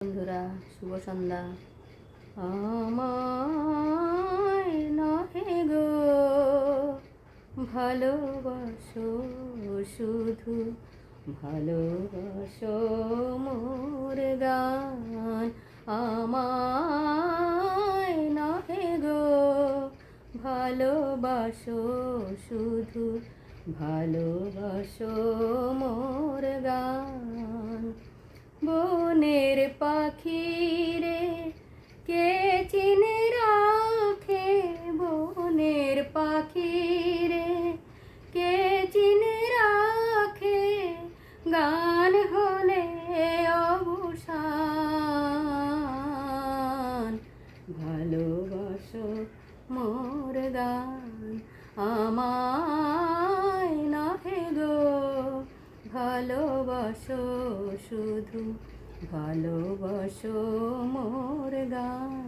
বন্ধুরা, শুভ সন্ধ্যা। আমায় নহে গো ভালোবাসো, শুধু ভালোবাসো মোর গান। আমায় নহে গো ভালোবাসো, শুধু ভালোবাসো মোর গান। বনের পাখি রে কে চিনে রাখে, বনের পাখি রে কে চিনে রাখে, গান হলে অবসান। ভালোবাসো মোর গান, আমায় নহে গো ভালোবাসো, শুধু ভালোবাসো মোর গান।